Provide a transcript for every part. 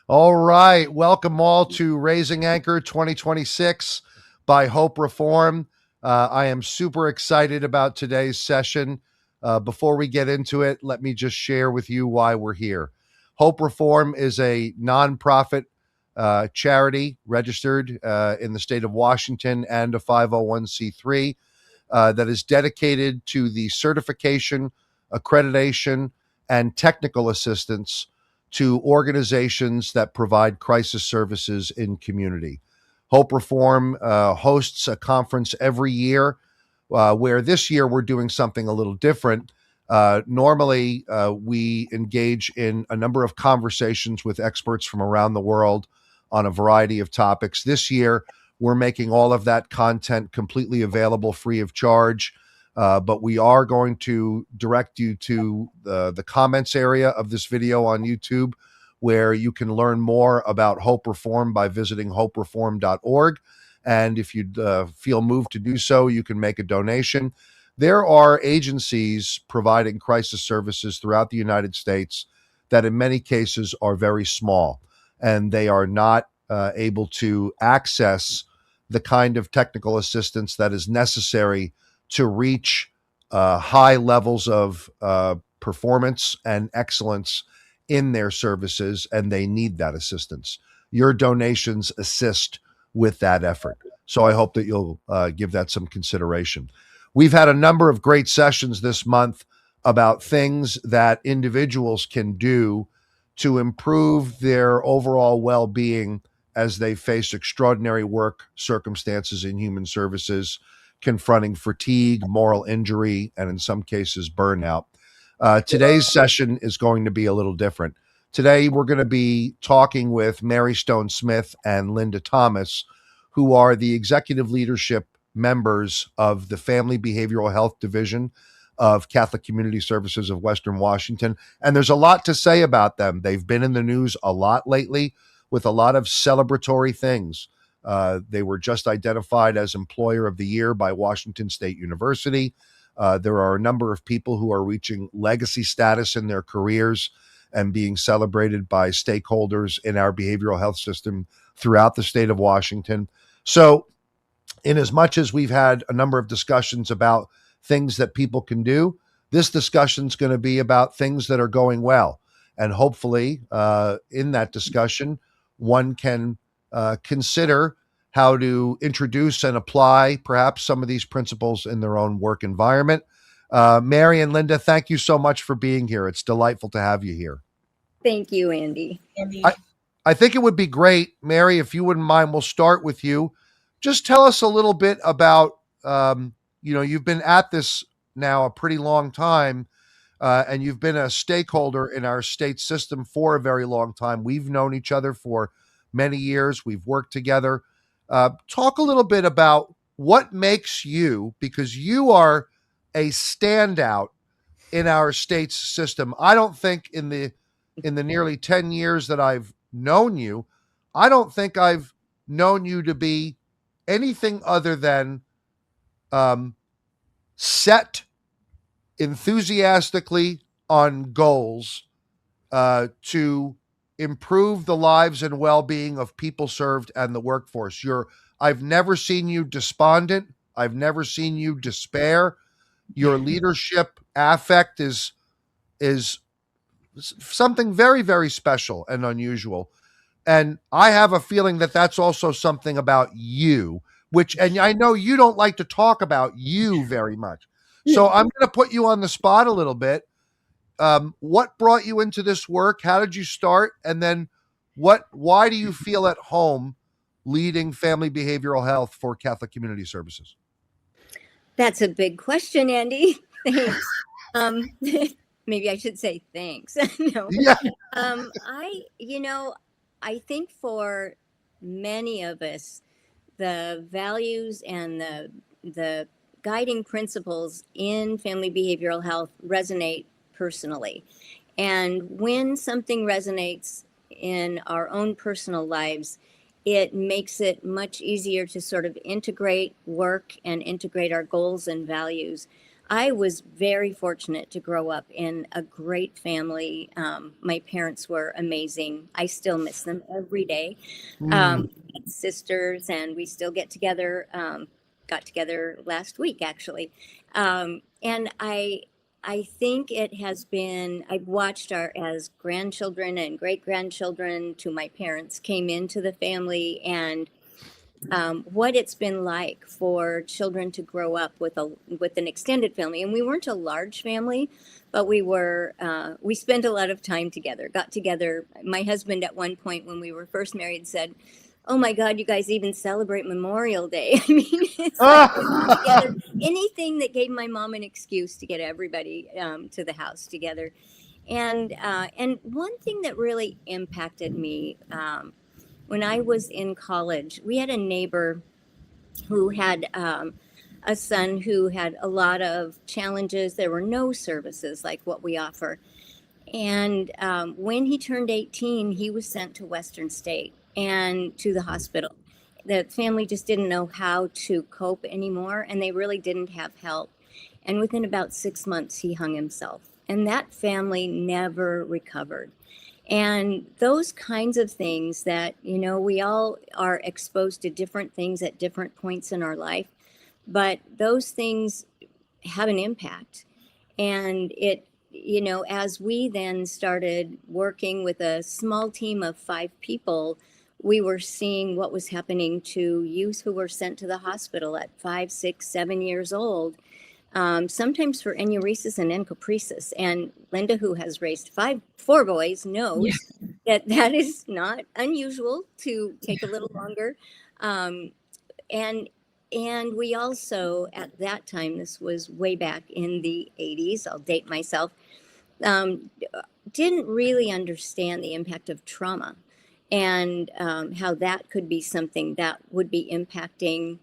All right. Welcome all to Raising Anchor 2026 by Hope Reform. I am super excited about today's session. Before we get into it, let me just share with you why we're here. Hope Reform is a nonprofit charity registered in the state of Washington and a 501c3 that is dedicated to the certification, accreditation, and technical assistance to organizations that provide crisis services in community. Hope Reform hosts a conference every year, where this year we're doing something a little different. Normally, we engage in a number of conversations with experts from around the world on a variety of topics. This year, we're making all of that content completely available free of charge. But we are going to direct you to the comments area of this video on YouTube, where you can learn more about Hope Reform by visiting hopereform.org. And if you feel moved to do so, you can make a donation. There are agencies providing crisis services throughout the United States that in many cases are very small, and they are not able to access the kind of technical assistance that is necessary to reach high levels of performance and excellence in their services, and they need that assistance. Your donations assist with that effort. So I hope that you'll give that some consideration. We've had a number of great sessions this month about things that individuals can do to improve their overall well-being as they face extraordinary work circumstances in human services, confronting fatigue, moral injury, and in some cases, burnout. Today's session is going to be a little different. Today, we're going to be talking with Mary Stone Smith and Linda Thomas, who are the executive leadership members of the Family Behavioral Health Division of Catholic Community Services of Western Washington. And there's a lot to say about them. They've been in the news a lot lately with a lot of celebratory things. They were just identified as Employer of the Year by Washington State University. There are a number of people who are reaching legacy status in their careers and being celebrated by stakeholders in our behavioral health system throughout the state of Washington. So, in as much as we've had a number of discussions about things that people can do, this discussion is going to be about things that are going well. And hopefully, in that discussion, one can consider how to introduce and apply perhaps some of these principles in their own work environment. Mary and Linda, thank you so much for being here. It's delightful to have you here. Thank you, Andy. I think it would be great, Mary, if you wouldn't mind, we'll start with you. Just tell us a little bit about, you've been at this now a pretty long time, and you've been a stakeholder in our state system for a very long time. We've known each other for many years. We've worked together. Talk a little bit about what makes you, because you are a standout in our state's system. I don't think in the nearly 10 years that I've known you, I don't think I've known you to be anything other than set enthusiastically on goals to improve the lives and well-being of people served and the workforce. I've never seen you despondent. I've never seen you despair. Your leadership affect is something very, very special and unusual. And I have a feeling that that's also something about you, and I know you don't like to talk about you very much. So I'm going to put you on the spot a little bit. What brought you into this work? How did you start? And then why do you feel at home leading family behavioral health for Catholic Community Services? That's a big question, Andy. Thanks. Maybe I should say thanks. No. Yeah. I think for many of us, the values and the guiding principles in family behavioral health resonate personally. And when something resonates in our own personal lives, it makes it much easier to sort of integrate work and integrate our goals and values. I was very fortunate to grow up in a great family. My parents were amazing. I still miss them every day. Mm. Sisters, and we still get together. Got together last week, actually, and I think it has been. I've watched our as grandchildren and great grandchildren to my parents came into the family, and what it's been like for children to grow up with an extended family. And we weren't a large family, but we spent a lot of time together. Got together. My husband at one point when we were first married said, "Oh my God, you guys even celebrate Memorial Day." I mean, it's like we're together. Anything that gave my mom an excuse to get everybody to the house together. And one thing that really impacted me when I was in college, we had a neighbor who had a son who had a lot of challenges. There were no services like what we offer. And when he turned 18, he was sent to Western State and to the hospital. The family just didn't know how to cope anymore, and they really didn't have help. And within about 6 months, he hung himself. And that family never recovered. And those kinds of things that, we all are exposed to different things at different points in our life, but those things have an impact. And as we then started working with a small team of 5 people, we were seeing what was happening to youth who were sent to the hospital at 5, 6, 7 years old, sometimes for enuresis and encopresis. And Linda, who has raised 4 boys, knows that is not unusual to take a little longer. And we also, at that time, this was way back in the 80s, I'll date myself, didn't really understand the impact of trauma and how that could be something that would be impacting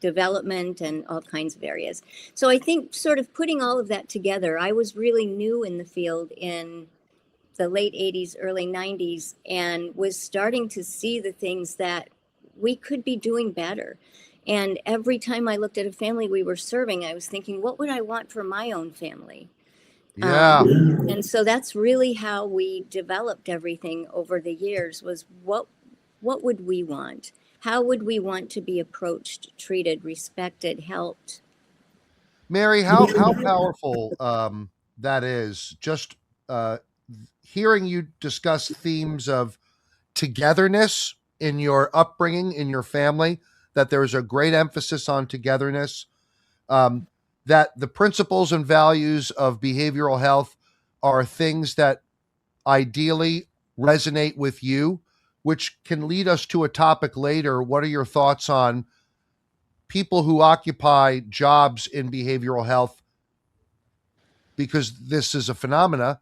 development and all kinds of areas. So I think sort of putting all of that together, I was really new in the field in the late 80s, early 90s, and was starting to see the things that we could be doing better. And every time I looked at a family we were serving, I was thinking, what would I want for my own family? Yeah. And so that's really how we developed everything over the years was what would we want? How would we want to be approached, treated, respected, helped? Mary, how powerful that is. Just hearing you discuss themes of togetherness in your upbringing, in your family, that there's a great emphasis on togetherness, that the principles and values of behavioral health are things that ideally resonate with you, which can lead us to a topic later. What are your thoughts on people who occupy jobs in behavioral health? Because this is a phenomena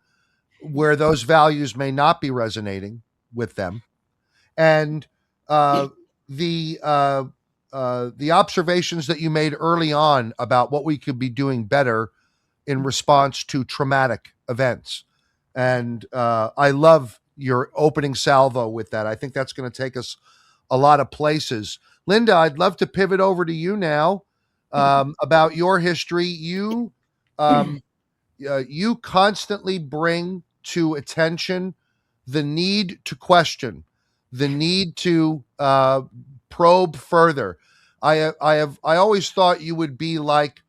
where those values may not be resonating with them. And the observations that you made early on about what we could be doing better in response to traumatic events. And I love your opening salvo with that. I think that's going to take us a lot of places. Linda, I'd love to pivot over to you now about your history. You constantly bring to attention the need to question, the need to probe further. I always thought you would be like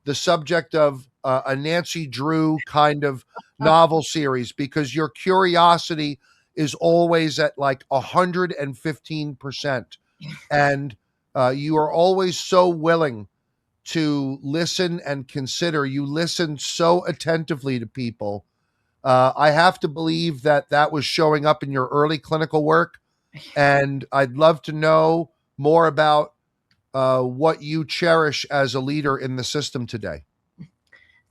the subject of a Nancy Drew kind of novel series because your curiosity is always at like 115%. And you are always so willing to listen and consider. You listen so attentively to people. I have to believe that that was showing up in your early clinical work. And I'd love to know more about what you cherish as a leader in the system today.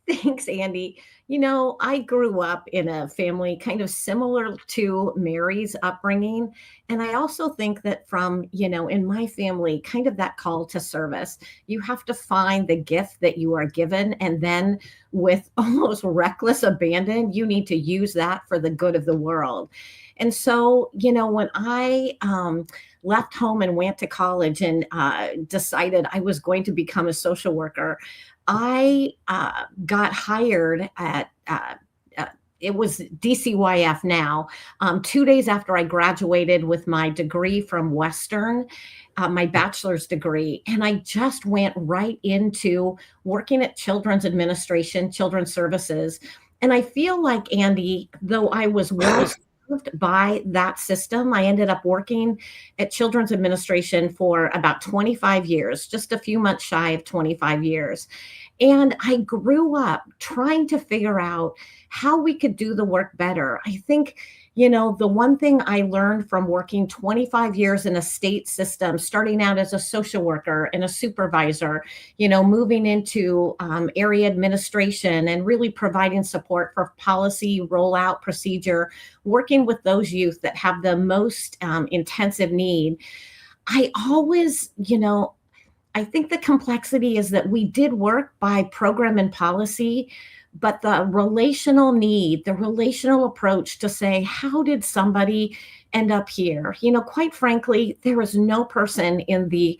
Thanks, Andy. I grew up in a family kind of similar to Mary's upbringing. And I also think that in my family, kind of that call to service, you have to find the gift that you are given. And then with almost reckless abandon, you need to use that for the good of the world. And so, when I left home and went to college and decided I was going to become a social worker, I got hired at, it was DCYF now, 2 days after I graduated with my degree from Western, my bachelor's degree. And I just went right into working at Children's Administration, Children's Services. And I feel like, Andy, though I was well served by that system, I ended up working at Children's Administration for about 25 years, just a few months shy of 25 years. And I grew up trying to figure out how we could do the work better. I think, the one thing I learned from working 25 years in a state system, starting out as a social worker and a supervisor, moving into area administration and really providing support for policy rollout procedure, working with those youth that have the most intensive need. I always, I think the complexity is that we did work by program and policy, but the relational need, the relational approach to say, how did somebody end up here? Quite frankly, there is no person in the,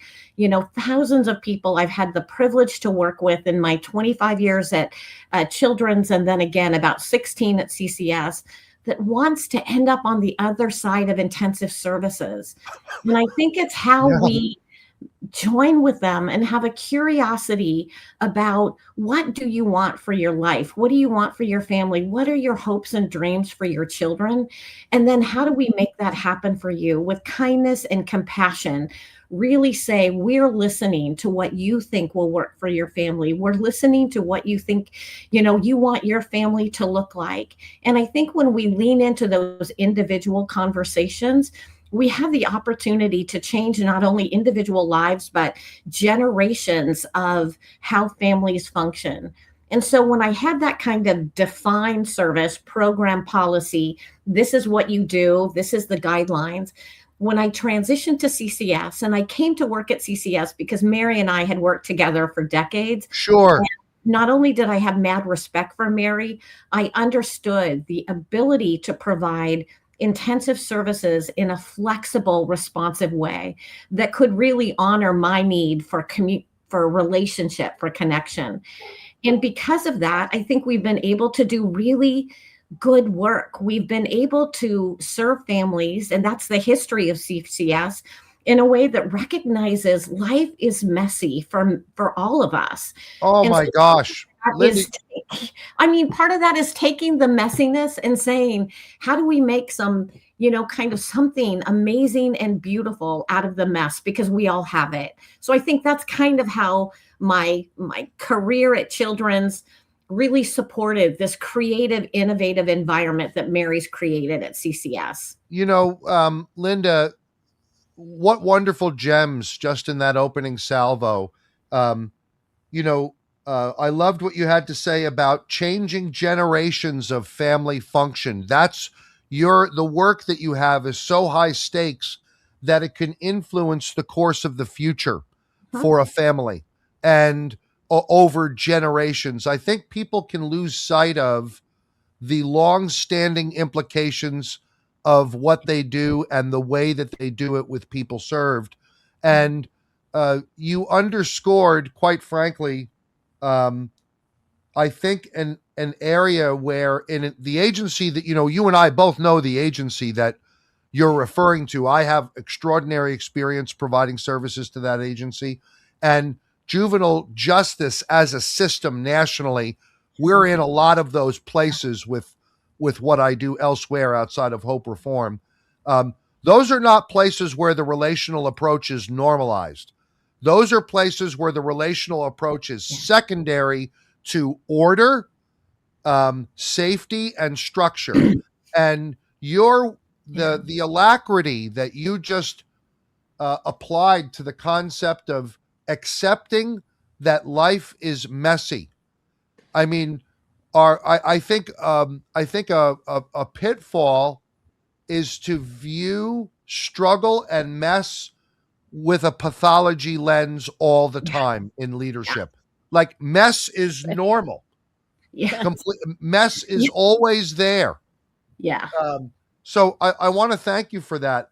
thousands of people I've had the privilege to work with in my 25 years at Children's, and then again about 16 at CCS, that wants to end up on the other side of intensive services. And I think it's how we join with them and have a curiosity about, what do you want for your life? What do you want for your family? What are your hopes and dreams for your children? And then how do we make that happen for you with kindness and compassion? Really say, we're listening to what you think will work for your family. We're listening to what you think, you want your family to look like. And I think when we lean into those individual conversations, we have the opportunity to change not only individual lives, but generations of how families function. And so when I had that kind of defined service, program, policy, this is what you do, this is the guidelines. When I transitioned to CCS, and I came to work at CCS because Mary and I had worked together for decades. Sure. Not only did I have mad respect for Mary, I understood the ability to provide intensive services in a flexible, responsive way that could really honor my need for relationship, for connection. And because of that, I think we've been able to do really good work. We've been able to serve families, and that's the history of CCS, in a way that recognizes life is messy for all of us. Oh And my so gosh. part of that is taking the messiness and saying, how do we make some, kind of something amazing and beautiful out of the mess, because we all have it. So I think that's kind of how my career at Children's really supported this creative, innovative environment that Mary's created at CCS. Linda, what wonderful gems just in that opening salvo. I loved what you had to say about changing generations of family function. That's the work that you have is so high stakes that it can influence the course of the future for a family and over generations. I think people can lose sight of the long-standing implications of what they do and the way that they do it with people served. And you underscored, quite frankly, I think an area where in the agency that, you and I both know the agency that you're referring to. I have extraordinary experience providing services to that agency, and juvenile justice as a system nationally, we're in a lot of those places with what I do elsewhere outside of Hope Reform. Those are not places where the relational approach is normalized. Those are places where the relational approach is secondary to order, safety, and structure. And the alacrity that you just applied to the concept of accepting that life is messy. I mean, I think a pitfall is to view struggle and mess with a pathology lens all the time in leadership. Like, mess is normal. Mess is always there. Yeah. So I want to thank you for that.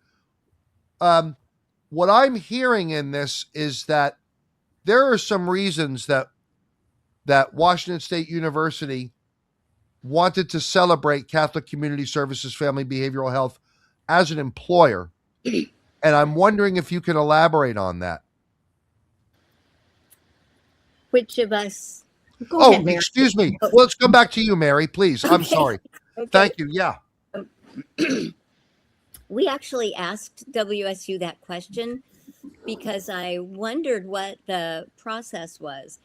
What I'm hearing in this is that there are some reasons that that Washington State University wanted to celebrate Catholic Community Services Family Behavioral Health as an employer. And I'm wondering if you can elaborate on that. Which of us? Go ahead, Mary. Excuse me. Well, let's come back to you, Mary, please. I'm sorry. Okay. Thank you. Yeah. We actually asked WSU that question because I wondered what the process was.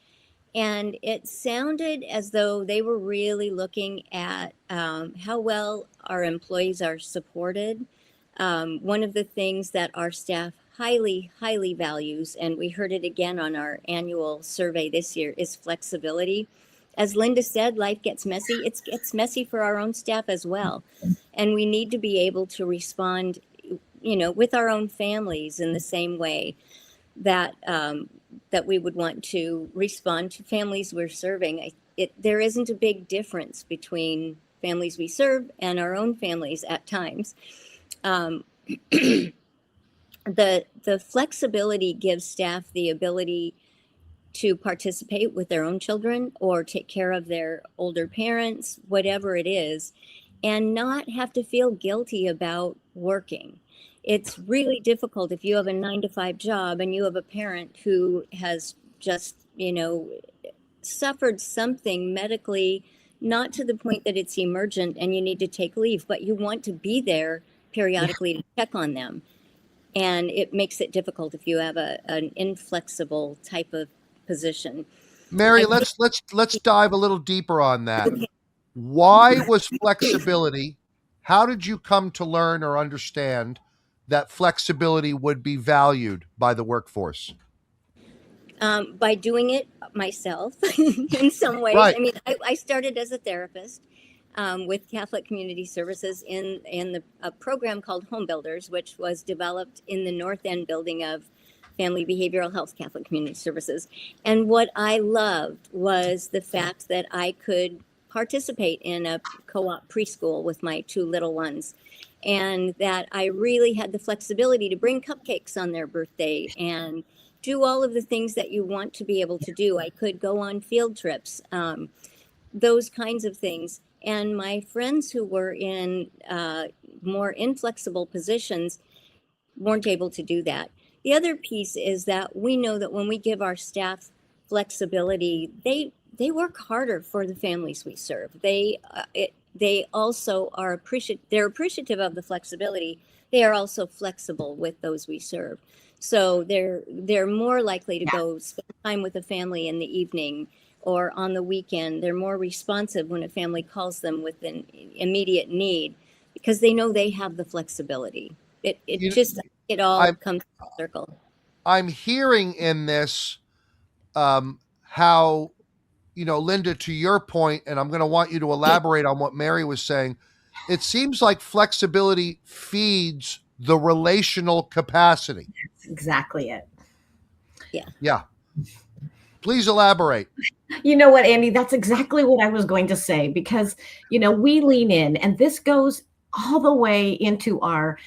And it sounded as though they were really looking at how well our employees are supported. One of the things that our staff highly, highly values, and we heard it again on our annual survey this year, is flexibility. As Linda said, life gets messy. It gets messy for our own staff as well. And we need to be able to respond, with our own families in the same way that that we would want to respond to families we're serving. There isn't a big difference between families we serve and our own families at times. The flexibility gives staff the ability to participate with their own children or take care of their older parents, whatever it is, and not have to feel guilty about working. It's really difficult if you have a 9-to-5 job and you have a parent who has just, suffered something medically, not to the point that it's emergent and you need to take leave, but you want to be there periodically to check on them. And it makes it difficult if you have an inflexible type of position. Mary, let's dive a little deeper on that. Why was flexibility? How did you come to learn or understand that flexibility would be valued by the workforce? By doing it myself in some ways. Right. I mean, I started as a therapist with Catholic Community Services in a program called Home Builders, which was developed in the North End building of Family Behavioral Health Catholic Community Services. And what I loved was the fact that I could participate in a co-op preschool with my 2 little ones, and that I really had the flexibility to bring cupcakes on their birthday and do all of the things that you want to be able to do. I could go on field trips, those kinds of things. And my friends who were in more inflexible positions weren't able to do that. The other piece is that we know that when we give our staff flexibility, they work harder for the families we serve. They also are appreciative of the flexibility. They are also flexible with those we serve. So they're more likely to go spend time with a family in the evening or on the weekend. They're more responsive when a family calls them with an immediate need because they know they have the flexibility. It all comes full circle. I'm hearing in this how, Linda, to your point, and I'm going to want you to elaborate on what Mary was saying, it seems like flexibility feeds the relational capacity. That's exactly it. Yeah. Please elaborate. You know what, Andy, that's exactly what I was going to say, because, we lean in, and this goes all the way into our,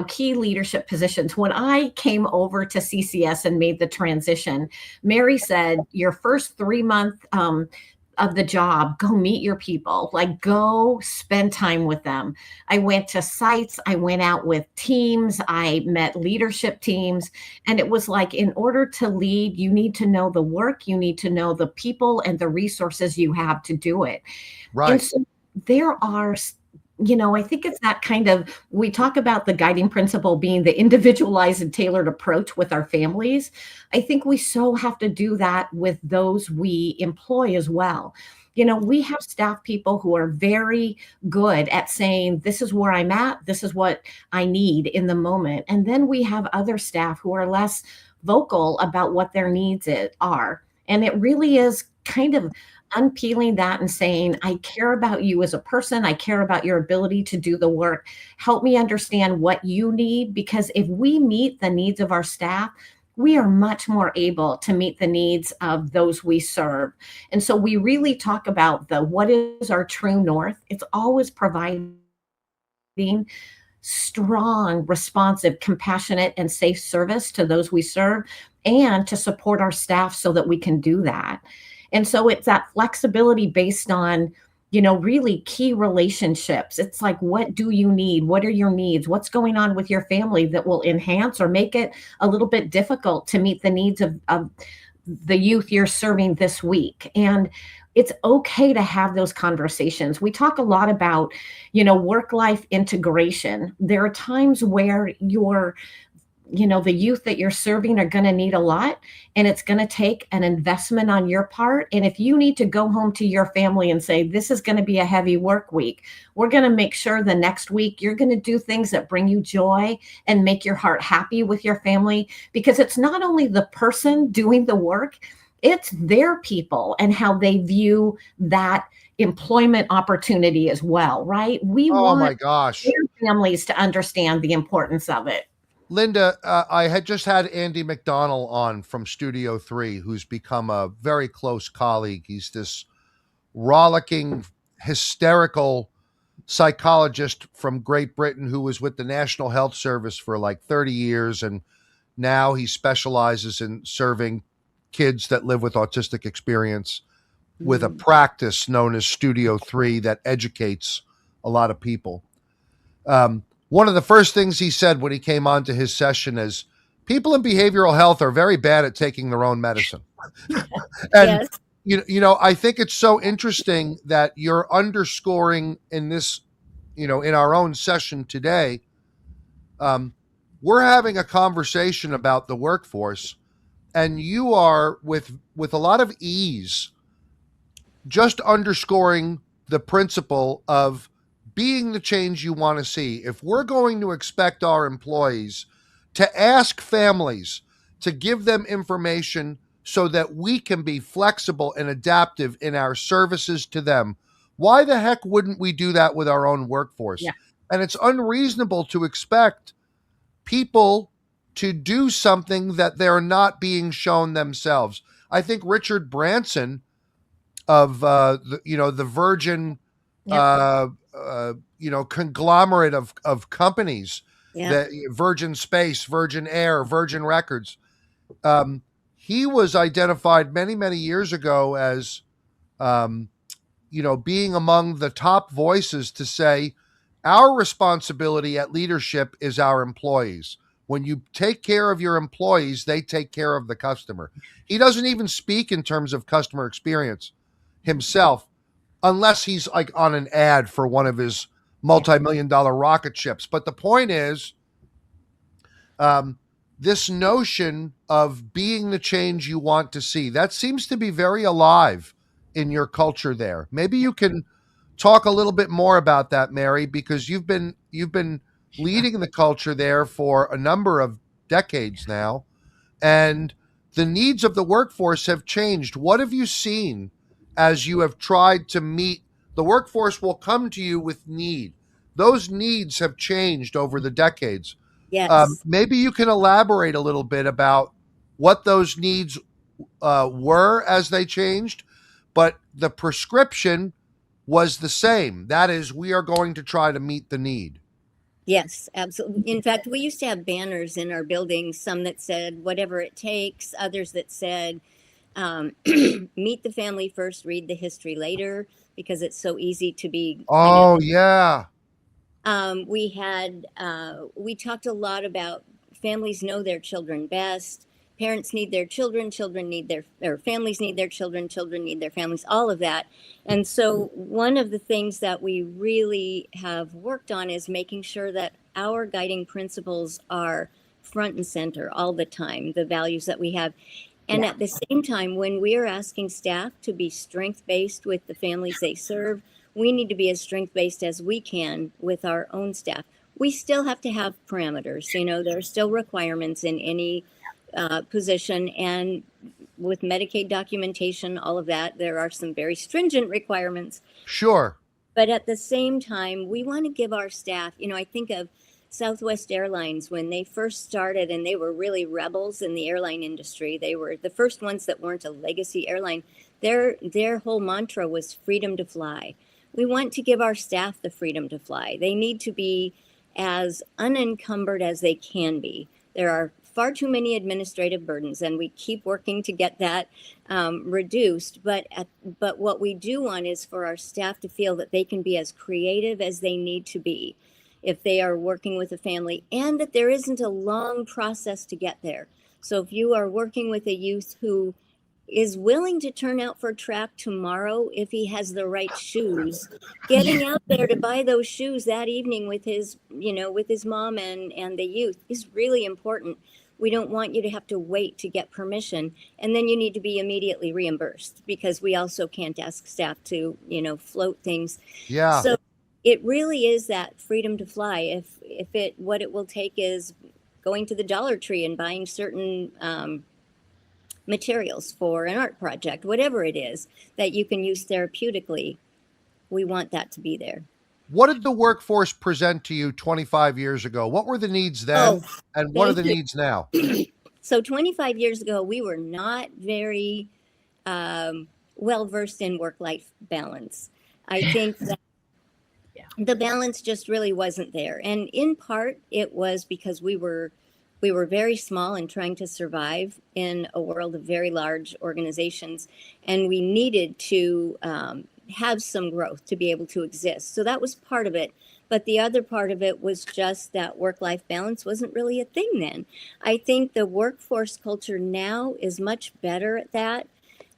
key leadership positions. When I came over to CCS and made the transition, Mary said, your first 3-month of the job, go meet your people, go spend time with them. I went to sites, I went out with teams, I met leadership teams, and it was like, in order to lead, you need to know the work, you need to know the people and the resources you have to do it. Right. And so there are, I think it's that kind of, we talk about the guiding principle being the individualized and tailored approach with our families. I think we so have to do that with those we employ as well. We have staff people who are very good at saying, this is where I'm at, this is what I need in the moment. And then we have other staff who are less vocal about what their needs are. And it really is kind of unpeeling that and saying, I care about you as a person. I care about your ability to do the work. Help me understand what you need, because if we meet the needs of our staff, we are much more able to meet the needs of those we serve. And so we really talk about what is our true north. It's always providing strong, responsive, compassionate, and safe service to those we serve, and to support our staff so that we can do that. And so it's that flexibility based on, really key relationships. It's like, what do you need? What are your needs? What's going on with your family that will enhance or make it a little bit difficult to meet the needs of the youth you're serving this week? And it's okay to have those conversations. We talk a lot about, work-life integration. There are times where the youth that you're serving are going to need a lot, and it's going to take an investment on your part. And if you need to go home to your family and say, this is going to be a heavy work week, we're going to make sure the next week you're going to do things that bring you joy and make your heart happy with your family, because it's not only the person doing the work, it's their people and how they view that employment opportunity as well, right? We Oh my want gosh. their families to understand the importance of it. Linda, I had just had Andy McDonnell on from Studio 3, who's become a very close colleague. He's this rollicking, hysterical psychologist from Great Britain who was with the National Health Service for like 30 years. And now he specializes in serving kids that live with autistic experience with a practice known as Studio 3 that educates a lot of people. One of the first things he said when he came on to his session is, people in behavioral health are very bad at taking their own medicine. And, Yes. I think it's so interesting that you're underscoring in this, in our own session today, we're having a conversation about the workforce, and you are with a lot of ease, just underscoring the principle of being the change you want to see. If we're going to expect our employees to ask families to give them information so that we can be flexible and adaptive in our services to them, why the heck wouldn't we do that with our own workforce? Yeah. And it's unreasonable to expect people to do something that they're not being shown themselves. I think Richard Branson of the Virgin Yep. conglomerate of companies, Yeah. that Virgin Space, Virgin Air, Virgin Records. He was identified many years ago as being among the top voices to say, our responsibility at leadership is our employees. When you take care of your employees, they take care of the customer. He doesn't even speak in terms of customer experience himself, unless he's like on an ad for one of his multi-million dollar rocket ships. But the point is, this notion of being the change you want to see, that seems to be very alive in your culture there. Maybe you can talk a little bit more about that, Mary, because you've been leading the culture there for a number of decades now, and the needs of the workforce have changed. What have you seen as you have tried to meet? The workforce will come to you with need. Those needs have changed over the decades. Yes. Maybe you can elaborate a little bit about what those needs were as they changed, but the prescription was the same. That is, we are going to try to meet the need. Yes, absolutely. In fact, we used to have banners in our building, some that said whatever it takes, others that said meet the family first, read the history later, because it's so easy to be kind of. Oh, yeah. We talked a lot about families know their children best. Parents need their children, children need or families need their children, children need their families, all of that. And so one of the things that we really have worked on is making sure that our guiding principles are front and center all the time, the values that we have. And at the same time, when we are asking staff to be strength-based with the families they serve, we need to be as strength-based as we can with our own staff. We still have to have parameters. There are still requirements in any position, and with Medicaid documentation, all of that, there are some very stringent requirements. Sure. But at the same time, we want to give our staff, I think of Southwest Airlines when they first started, and they were really rebels in the airline industry. They were the first ones that weren't a legacy airline. Their whole mantra was freedom to fly. We want to give our staff the freedom to fly. They need to be as unencumbered as they can be. There are far too many administrative burdens, and we keep working to get that reduced. But what we do want is for our staff to feel that they can be as creative as they need to be if they are working with a family, and that there isn't a long process to get there. So if you are working with a youth who is willing to turn out for track tomorrow if he has the right shoes, getting out there to buy those shoes that evening with his, with his mom and the youth is really important. We don't want you to have to wait to get permission, and then you need to be immediately reimbursed, because we also can't ask staff to float things. Yeah. So it really is that freedom to fly. What it will take is going to the Dollar Tree and buying certain materials for an art project, whatever it is that you can use therapeutically. We want that to be there. What did the workforce present to you 25 years ago? What were the needs then, and what are the needs now? So 25 years ago, we were not very well versed in work-life balance. I think that the balance just really wasn't there. And in part, it was because we were very small and trying to survive in a world of very large organizations. And we needed to have some growth to be able to exist. So that was part of it. But the other part of it was just that work-life balance wasn't really a thing then. I think the workforce culture now is much better at that.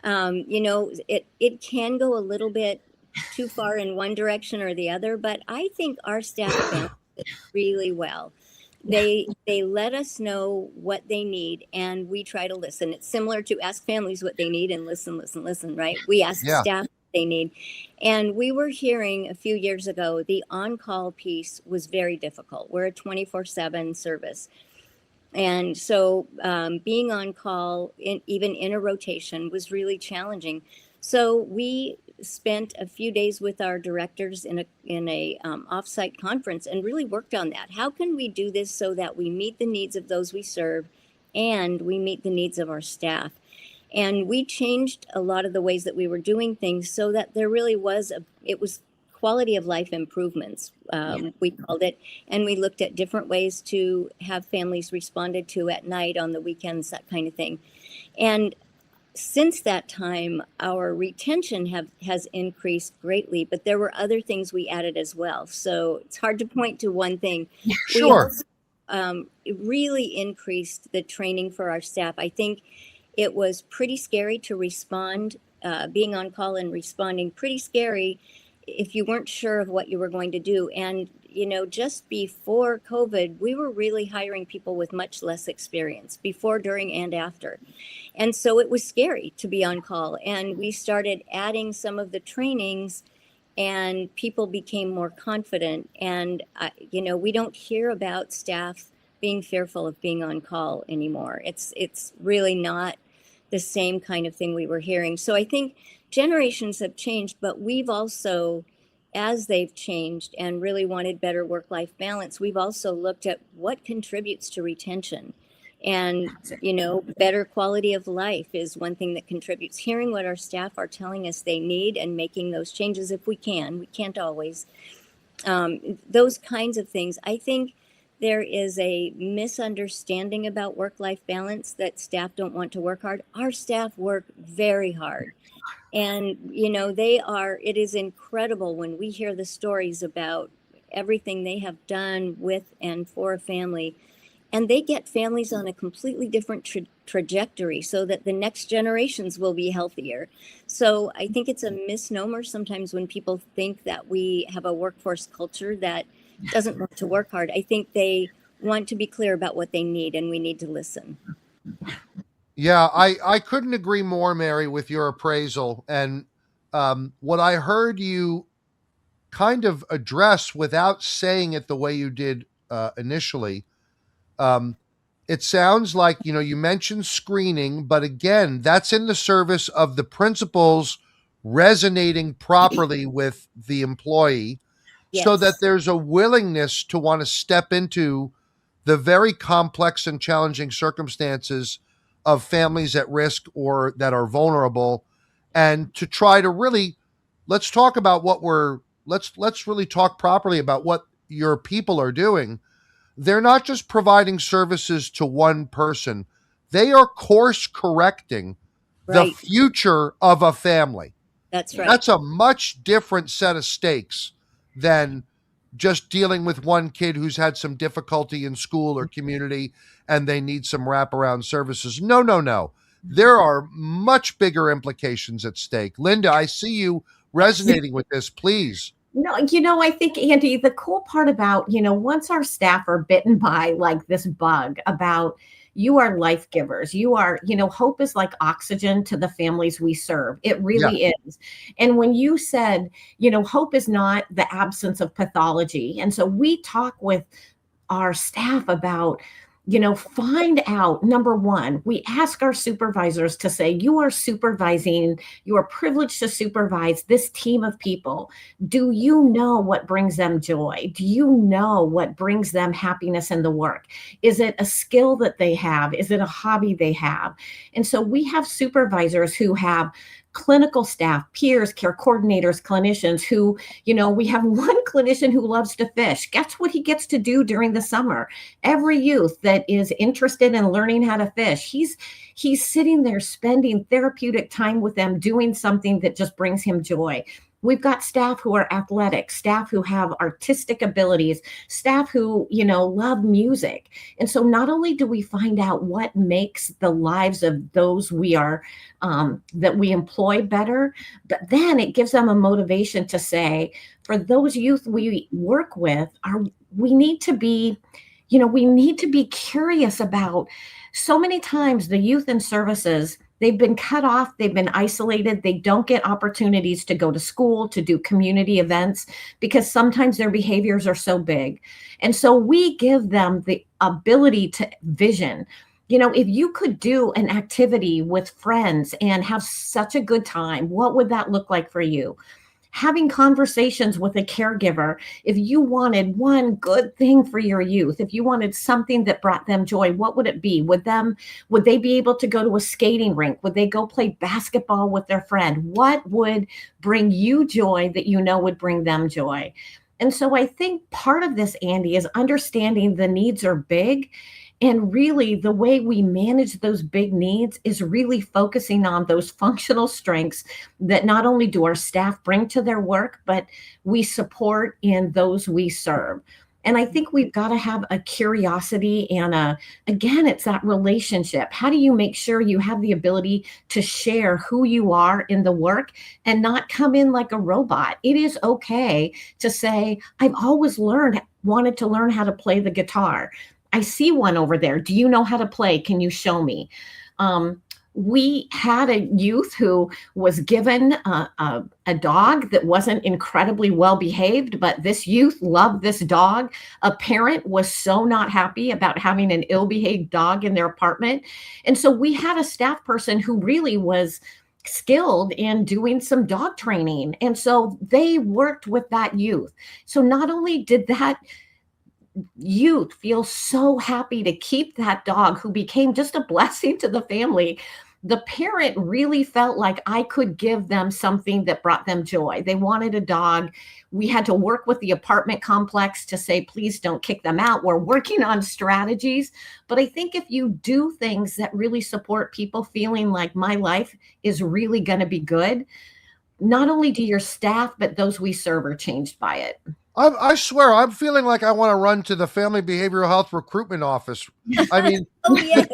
It can go a little bit too far in one direction or the other, but I think our staff balance it really well. They let us know what they need, and we try to listen. It's similar to ask families what they need and listen, right? We ask staff what they need. And we were hearing a few years ago, the on-call piece was very difficult. We're a 24/7 service. And so being on call, even in a rotation, was really challenging. So we spent a few days with our directors in a offsite conference and really worked on that. How can we do this so that we meet the needs of those we serve and we meet the needs of our staff? And we changed a lot of the ways that we were doing things so that there really was it was quality of life improvements, we called it. And we looked at different ways to have families responded to at night, on the weekends, that kind of thing. And since that time, our retention has increased greatly, but there were other things we added as well. So it's hard to point to one thing. Sure. We also really increased the training for our staff. I think it was pretty scary to respond, being on call and responding, pretty scary if you weren't sure of what you were going to do. And, just before COVID, we were really hiring people with much less experience, before, during, and after. And so it was scary to be on call. And we started adding some of the trainings, and people became more confident. And, we don't hear about staff being fearful of being on call anymore. It's really not the same kind of thing we were hearing. So I think generations have changed, but we've also, as they've changed and really wanted better work-life balance, we've also looked at what contributes to retention. And, better quality of life is one thing that contributes. Hearing what our staff are telling us they need and making those changes if we can. We can't always. Those kinds of things. I think there is a misunderstanding about work-life balance, that staff don't want to work hard. Our staff work very hard. And, it is incredible when we hear the stories about everything they have done with and for a family. And they get families on a completely different trajectory so that the next generations will be healthier. So I think it's a misnomer sometimes when people think that we have a workforce culture that doesn't want to work hard. I think they want to be clear about what they need, and we need to listen. Yeah, I couldn't agree more, Mary, with your appraisal. And what I heard you kind of address without saying it the way you did initially, it sounds like, you mentioned screening, but again, that's in the service of the principals resonating properly with the employee, so that there's a willingness to want to step into the very complex and challenging circumstances of families at risk or that are vulnerable, and to try to really, let's really talk properly about what your people are doing. they're not just providing services to one person, they are course correcting the Right. future of a family. That's right. That's a much different set of stakes than just dealing with one kid who's had some difficulty in school or community and they need some wraparound services. No, no, no. There are much bigger implications at stake. Linda, I see you resonating with this. Please. No, I think, Andy, the cool part about, once our staff are bitten by like this bug about you are life givers, you are, hope is like oxygen to the families we serve. It Yeah. really is. And when you said, hope is not the absence of pathology. And so we talk with our staff about, find out, number one, we ask our supervisors to say, you are supervising, you are privileged to supervise this team of people. Do you know what brings them joy? Do you know what brings them happiness in the work? Is it a skill that they have? Is it a hobby they have? And so we have supervisors who have clinical staff, peers, care coordinators, clinicians who, we have one clinician who loves to fish. Guess what he gets to do during the summer? Every youth that is interested in learning how to fish, he's sitting there spending therapeutic time with them, doing something that just brings him joy. We've got staff who are athletic, staff who have artistic abilities, staff who, love music. And so not only do we find out what makes the lives of those we are, that we employ better, but then it gives them a motivation to say, for those youth we work with, we need to be curious about. So many times the youth and services, they've been cut off, they've been isolated, they don't get opportunities to go to school, to do community events, because sometimes their behaviors are so big. And so we give them the ability to vision. If you could do an activity with friends and have such a good time, what would that look like for you? Having conversations with a caregiver, if you wanted one good thing for your youth, if you wanted something that brought them joy, what would it be? Would they be able to go to a skating rink? Would they go play basketball with their friend? What would bring you joy that would bring them joy? And so I think part of this, Andy, is understanding the needs are big. And really, the way we manage those big needs is really focusing on those functional strengths that not only do our staff bring to their work, but we support in those we serve. And I think we've got to have a curiosity and again, it's that relationship. How do you make sure you have the ability to share who you are in the work and not come in like a robot? It is okay to say, I've always wanted to learn how to play the guitar. I see one over there. Do you know how to play? Can you show me? We had a youth who was given a dog that wasn't incredibly well behaved, but this youth loved this dog. A parent was so not happy about having an ill-behaved dog in their apartment. And so we had a staff person who really was skilled in doing some dog training. And so they worked with that youth. So not only did that youth feel so happy to keep that dog who became just a blessing to the family, the parent really felt like I could give them something that brought them joy. They wanted a dog. We had to work with the apartment complex to say, please don't kick them out. We're working on strategies. But I think if you do things that really support people feeling like my life is really going to be good, not only do your staff, but those we serve are changed by it. I swear, I'm feeling like I want to run to the Family Behavioral Health Recruitment Office. I mean, Oh, yeah.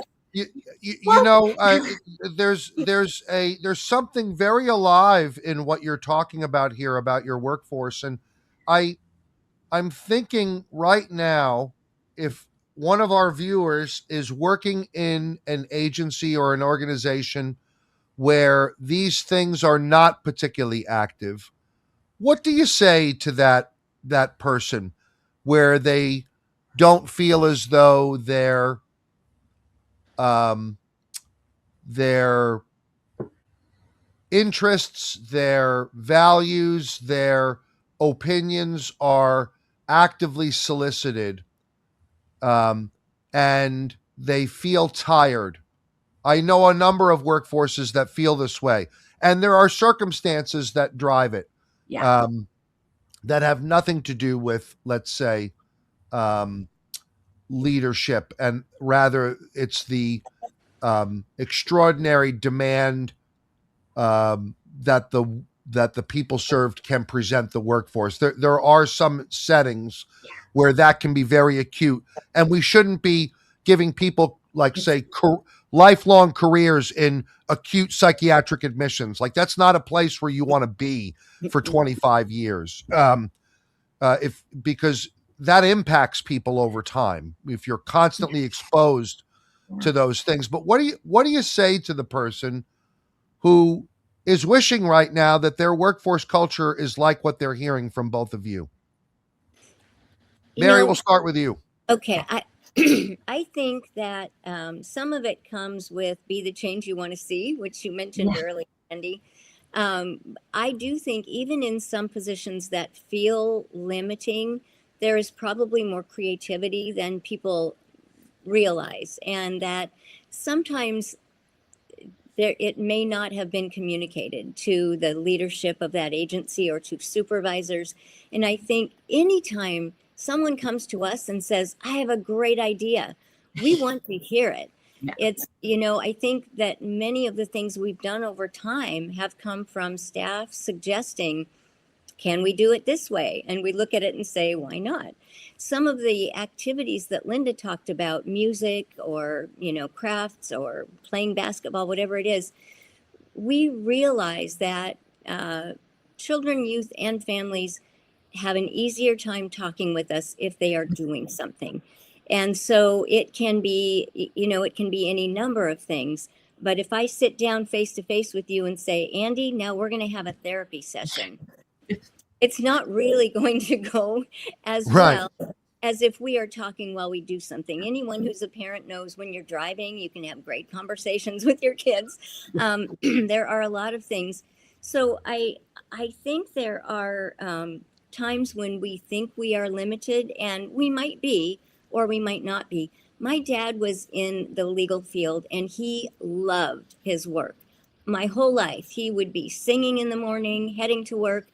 There's something very alive in what you're talking about here about your workforce, and I'm thinking right now, if one of our viewers is working in an agency or an organization where these things are not particularly active, what do you say to that person where they don't feel as though their interests, their values, their opinions are actively solicited, and they feel tired? I know a number of workforces that feel this way, and there are circumstances that drive it. Yeah. That have nothing to do with, let's say, leadership, and rather it's the extraordinary demand that the people served can present the workforce. There are some settings where that can be very acute, and we shouldn't be giving people, like, say, lifelong careers in acute psychiatric admissions. Like, that's not a place where you want to be for 25 years. If because that impacts people over time if you're constantly exposed to those things. But what do you say to the person who is wishing right now that their workforce culture is like what they're hearing from both of you? Mary, we'll start with you. Okay, I think that some of it comes with be the change you want to see, which you mentioned earlier, Andy. I do think even in some positions that feel limiting, there is probably more creativity than people realize, and that sometimes it may not have been communicated to the leadership of that agency or to supervisors. And I think anytime someone comes to us and says, I have a great idea, we want to hear it. It's, I think that many of the things we've done over time have come from staff suggesting, can we do it this way? And we look at it and say, why not? Some of the activities that Linda talked about, music or, crafts or playing basketball, whatever it is, we realize that children, youth, and families have an easier time talking with us if they are doing something. And so it can be, it can be any number of things. But if I sit down face to face with you and say, Andy, now we're going to have a therapy session, it's not really going to go as well as if we are talking while we do something. Anyone who's a parent knows when you're driving, you can have great conversations with your kids. There are a lot of things. So I think there are times when we think we are limited, and we might be, or we might not be. My dad was in the legal field and he loved his work. My whole life, he would be singing in the morning, heading to work,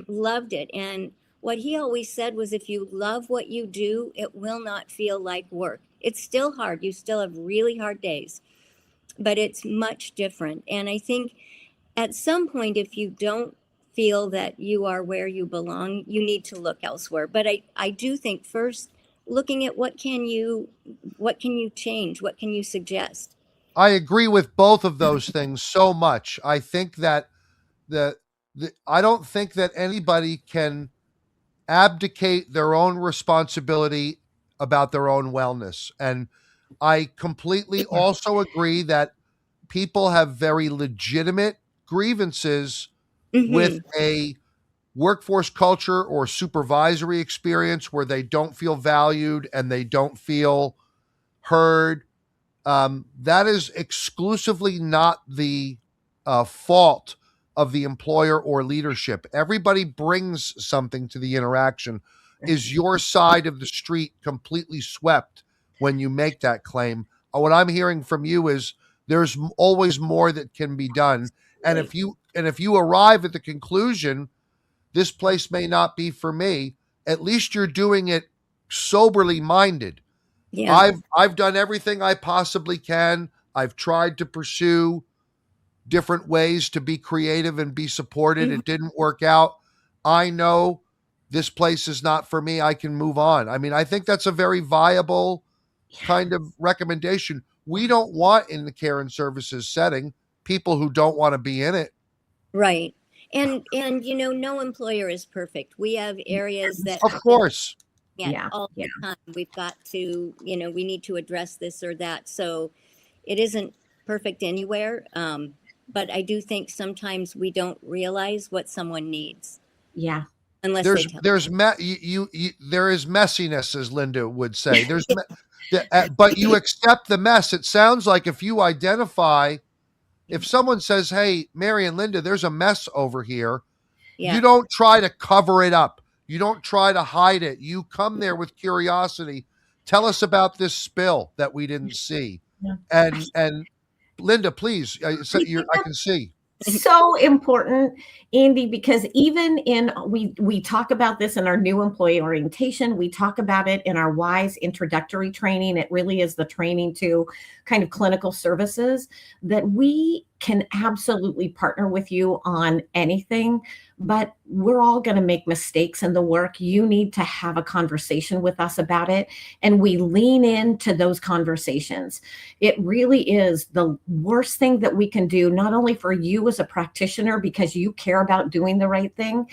loved it. And what he always said was, if you love what you do, it will not feel like work. It's still hard. You still have really hard days, but it's much different. And I think at some point, if you don't feel that you are where you belong, you need to look elsewhere. But I do think first, looking at what can you change? What can you suggest? I agree with both of those things so much. I think that I don't think that anybody can abdicate their own responsibility about their own wellness. And I completely also agree that people have very legitimate grievances with a workforce culture or supervisory experience where they don't feel valued and they don't feel heard. That is exclusively not the fault of the employer or leadership. Everybody brings something to the interaction. Is your side of the street completely swept when you make that claim? What I'm hearing from you is there's always more that can be done. And if you arrive at the conclusion, this place may not be for me, at least you're doing it soberly minded. Yeah. I've done everything I possibly can. I've tried to pursue different ways to be creative and be supported. It didn't work out. I know this place is not for me. I can move on. I mean, I think that's a very viable kind of recommendation. We don't want, in the care and services setting, people who don't want to be in it. Right. And no employer is perfect. We have areas that, of course, all the time. We've got to, we need to address this or that. So it isn't perfect anywhere. But I do think sometimes we don't realize what someone needs. Yeah. Unless there is messiness, as Linda would say. But you accept the mess. It sounds like if you identify, if someone says, hey, Mary and Linda, there's a mess over here, you don't try to cover it up. You don't try to hide it. You come there with curiosity. Tell us about this spill that we didn't see. And Linda, please, I can see. So important, Andy, because even in we talk about this in our new employee orientation, we talk about it in our WISE introductory training. It really is the training to kind of clinical services, that we can absolutely partner with you on anything, but we're all going to make mistakes in the work. You need to have a conversation with us about it, and we lean into those conversations. It really is the worst thing that we can do, not only for you as a practitioner, because you care about doing the right thing,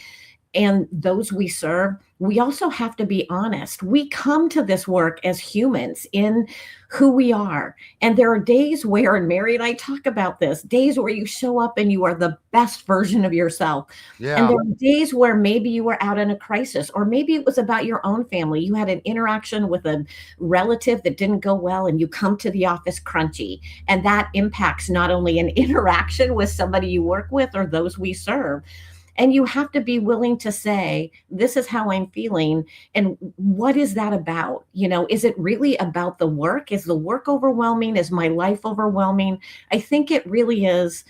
and those we serve, we also have to be honest. We come to this work as humans in who we are. And there are days where, and Mary and I talk about this, days where you show up and you are the best version of yourself. And there are days where maybe you were out in a crisis, or maybe it was about your own family. You had an interaction with a relative that didn't go well, and you come to the office crunchy. And that impacts not only an interaction with somebody you work with or those we serve. And you have to be willing to say, this is how I'm feeling. And what is that about? Is it really about the work? Is the work overwhelming? Is my life overwhelming? I think it really is.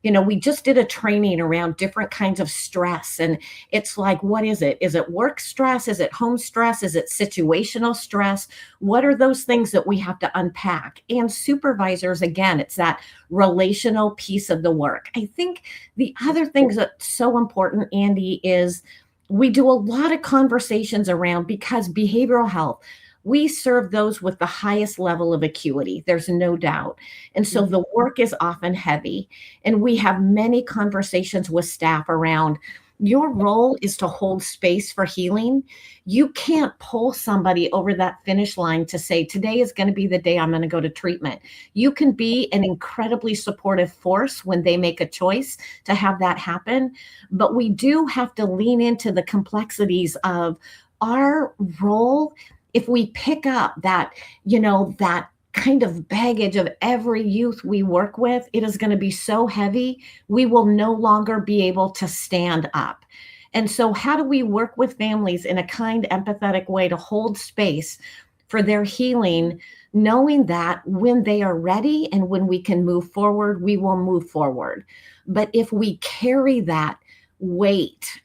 We just did a training around different kinds of stress. And it's like, what is it? Is it work stress? Is it home stress? Is it situational stress? What are those things that we have to unpack? And supervisors, again, it's that relational piece of the work. I think the other things that's so important, Andy, is we do a lot of conversations around, because behavioral health, we serve those with the highest level of acuity. There's no doubt. And so the work is often heavy. And we have many conversations with staff around, your role is to hold space for healing. You can't pull somebody over that finish line to say, today is going to be the day I'm going to go to treatment. You can be an incredibly supportive force when they make a choice to have that happen. But we do have to lean into the complexities of our role. If we pick up that, that kind of baggage of every youth we work with, it is going to be so heavy, we will no longer be able to stand up. And so how do we work with families in a kind, empathetic way to hold space for their healing, knowing that when they are ready and when we can move forward, we will move forward. But if we carry that weight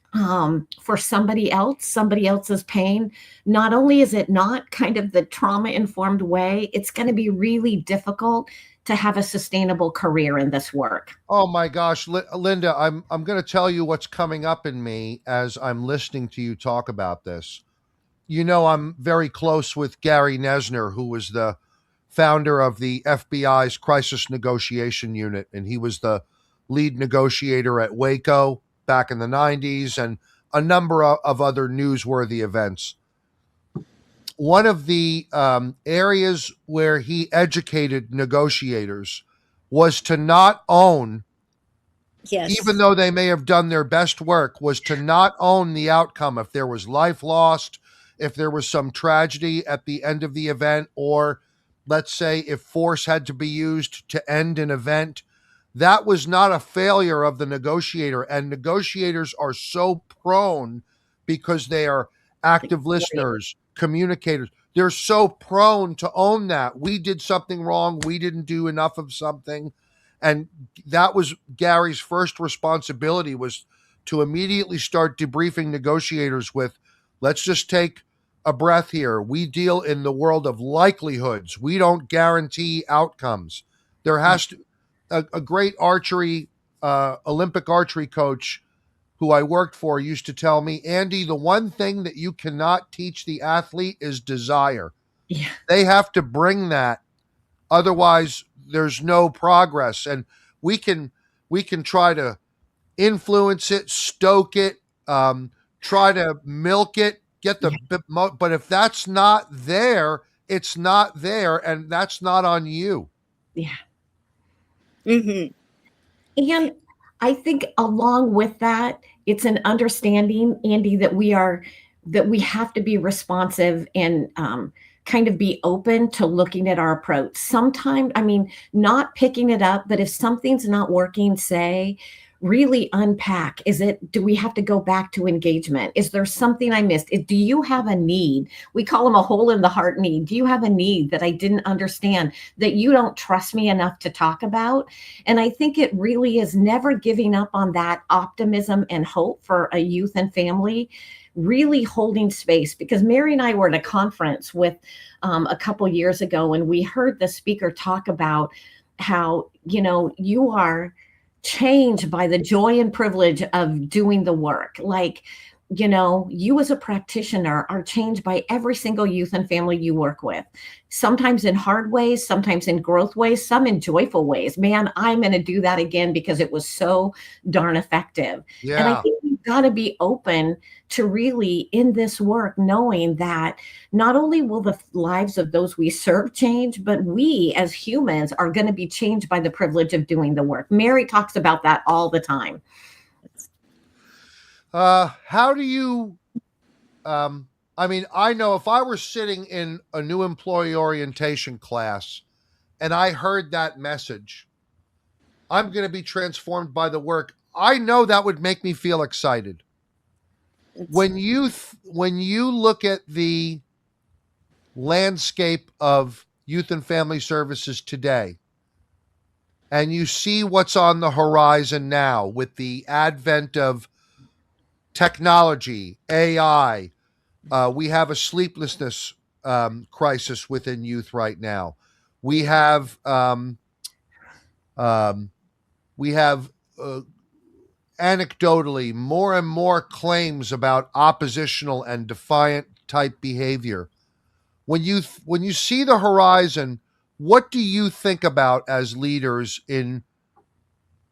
for somebody else's pain, not only is it not kind of the trauma-informed way, it's going to be really difficult to have a sustainable career in this work. Oh my gosh, Linda, I'm going to tell you what's coming up in me as I'm listening to you talk about this. I'm very close with Gary Nesner, who was the founder of the FBI's Crisis Negotiation Unit, and he was the lead negotiator at Waco back in the 90s, and a number of other newsworthy events. One of the areas where he educated negotiators was to not own, even though they may have done their best work, was to not own the outcome. If there was life lost, if there was some tragedy at the end of the event, or let's say if force had to be used to end an event, that was not a failure of the negotiator. And negotiators are so prone, because they are active listeners, communicators. They're so prone to own that. We did something wrong. We didn't do enough of something. And that was Gary's first responsibility, was to immediately start debriefing negotiators with, let's just take a breath here. We deal in the world of likelihoods. We don't guarantee outcomes. There has to, a great archery, Olympic archery coach who I worked for used to tell me, Andy, the one thing that you cannot teach the athlete is desire. Yeah. They have to bring that. Otherwise, there's no progress. And we can try to influence it, stoke it, try to milk it, but if that's not there, it's not there, and that's not on you. Yeah. Mm-hmm. And I think along with that, it's an understanding, Andy, that we have to be responsive and kind of be open to looking at our approach. Sometimes, not picking it up, but if something's not working, say, really unpack. Do we have to go back to engagement? Is there something I missed? Do you have a need? We call them a hole in the heart need. Do you have a need that I didn't understand, that you don't trust me enough to talk about? And I think it really is never giving up on that optimism and hope for a youth and family, really holding space. Because Mary and I were at a conference with a couple years ago, and we heard the speaker talk about how, you are changed by the joy and privilege of doing the work. Like, you as a practitioner are changed by every single youth and family you work with, sometimes in hard ways, sometimes in growth ways, some in joyful ways. Man, I'm going to do that again because it was so darn effective. Yeah. And I think we've got to be open to really, in this work, knowing that not only will the lives of those we serve change, but we as humans are going to be changed by the privilege of doing the work. Mary talks about that all the time. How do you, I know if I were sitting in a new employee orientation class and I heard that message, I'm going to be transformed by the work. I know that would make me feel excited. When you look at the landscape of youth and family services today, and you see what's on the horizon now with the advent of technology, AI, we have a sleeplessness crisis within youth right now. We have anecdotally more and more claims about oppositional and defiant type behavior. When you see the horizon, what do you think about as leaders in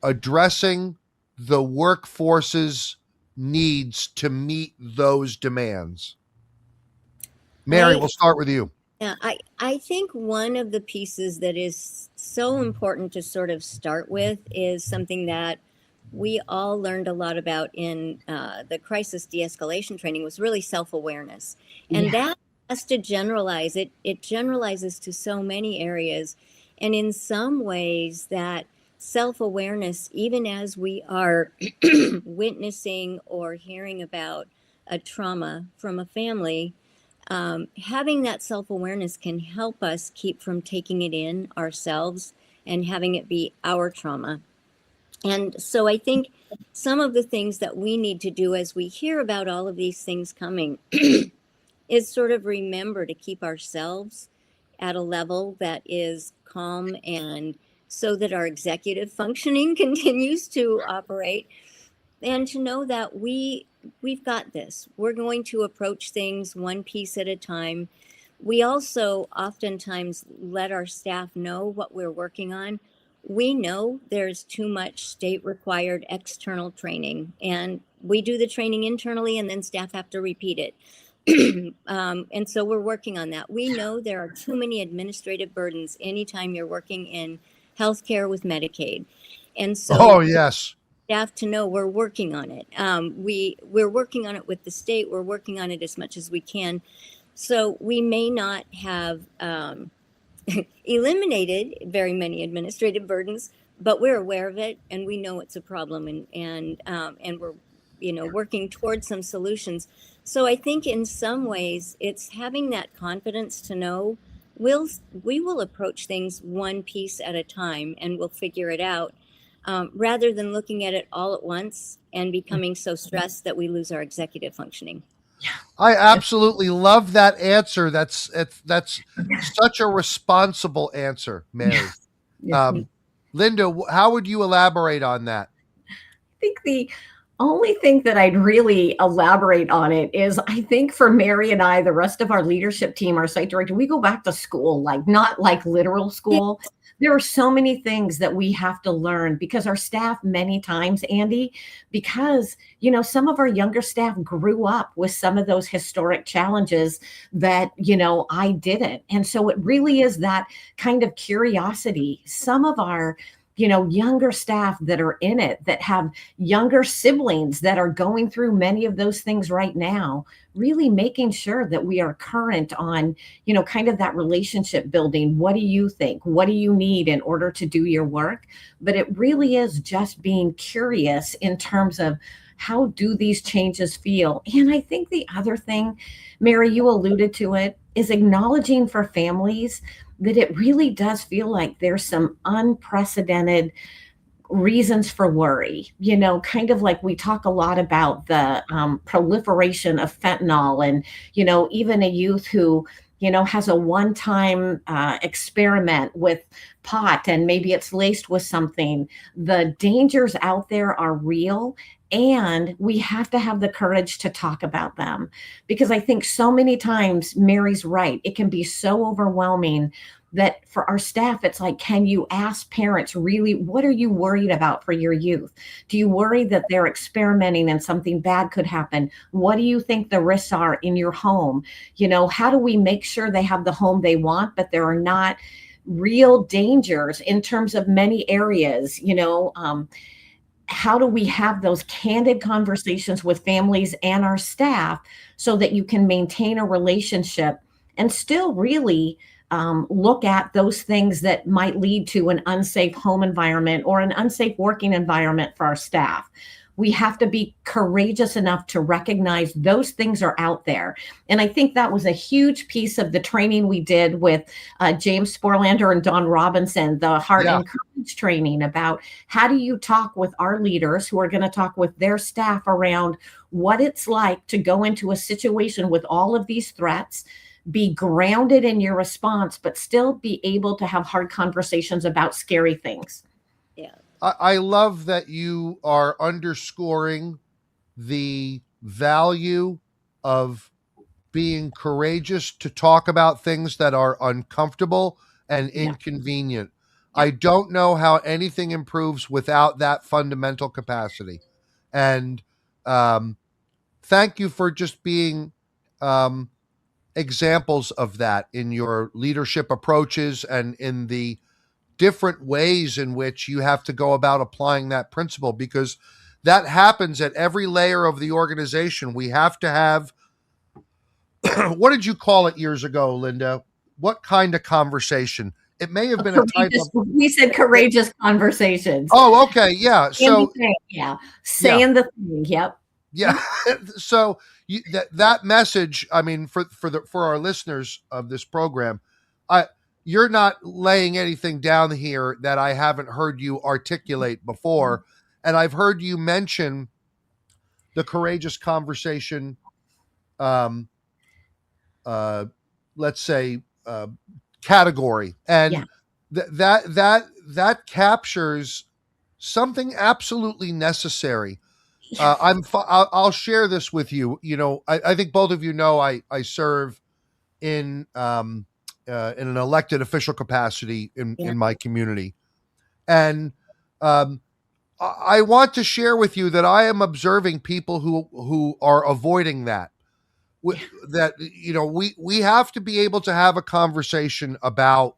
addressing the workforce's needs to meet those demands? Mary, we'll start with you. Yeah, I think one of the pieces that is so important to sort of start with is something that we all learned a lot about in the crisis de-escalation training, was really self-awareness. And that has to generalize. It generalizes to so many areas. And in some ways that self-awareness, even as we are witnessing or hearing about a trauma from a family, having that self-awareness can help us keep from taking it in ourselves and having it be our trauma. And so I think some of the things that we need to do as we hear about all of these things coming is sort of remember to keep ourselves at a level that is calm, and so that our executive functioning continues to operate, and to know that we've got this. We're going to approach things one piece at a time. We also oftentimes let our staff know what we're working on. We know there's too much state required external training, and we do the training internally and then staff have to repeat it. And so we're working on that. We know there are too many administrative burdens anytime you're working in healthcare with Medicaid. And so staff to know we're working on it. We're working on it with the state. We're working on it as much as we can. So we may not have eliminated very many administrative burdens, but we're aware of it and we know it's a problem, and we're working towards some solutions. So I think in some ways it's having that confidence to know we will approach things one piece at a time and we'll figure it out, rather than looking at it all at once and becoming so stressed that we lose our executive functioning. I absolutely love that answer. That's such a responsible answer, Mary. Linda, how would you elaborate on that? I think the only thing that I'd really elaborate on it is, I think for Mary and I, the rest of our leadership team, our site director, we go back to school, not like literal school. There are so many things that we have to learn because our staff, many times, Andy, because, some of our younger staff grew up with some of those historic challenges that, I didn't. And so it really is that kind of curiosity. Some of our younger staff that are in it, that have younger siblings that are going through many of those things right now, really making sure that we are current on, kind of that relationship building. What do you think? What do you need in order to do your work? But it really is just being curious in terms of, how do these changes feel? And I think the other thing, Mary, you alluded to it, is acknowledging for families that it really does feel like there's some unprecedented reasons for worry. Kind of like we talk a lot about the proliferation of fentanyl, and, even a youth who, has a one-time experiment with pot, and maybe it's laced with something. The dangers out there are real, and we have to have the courage to talk about them, because I think so many times, Mary's right, it can be so overwhelming that for our staff, it's like, can you ask parents, really, what are you worried about for your youth? Do you worry that they're experimenting and something bad could happen? What do you think the risks are in your home? How do we make sure they have the home they want, but there are not real dangers in terms of many areas? How do we have those candid conversations with families and our staff so that you can maintain a relationship and still really look at those things that might lead to an unsafe home environment or an unsafe working environment for our staff? We have to be courageous enough to recognize those things are out there. And I think that was a huge piece of the training we did with James Sporlander and Don Robinson, the Heart and Courage training, about how do you talk with our leaders who are going to talk with their staff around what it's like to go into a situation with all of these threats, be grounded in your response, but still be able to have hard conversations about scary things. Yeah. I love that you are underscoring the value of being courageous to talk about things that are uncomfortable and inconvenient. Yeah. I don't know how anything improves without that fundamental capacity. And thank you for just being examples of that in your leadership approaches and in the different ways in which you have to go about applying that principle, because that happens at every layer of the organization. We have to have, what did you call it years ago, Linda? What kind of conversation? It may have been a type of... We said courageous conversations. Oh, okay. Yeah. So, saying the thing. Yep. Yeah. So that message, I mean, for our listeners of this program, you're not laying anything down here that I haven't heard you articulate before. And I've heard you mention the courageous conversation, let's say, category. And that captures something absolutely necessary. I'll share this with you. I think both of you know I serve in an elected official capacity in my community. And I want to share with you that I am observing people who are avoiding that. That, we have to be able to have a conversation about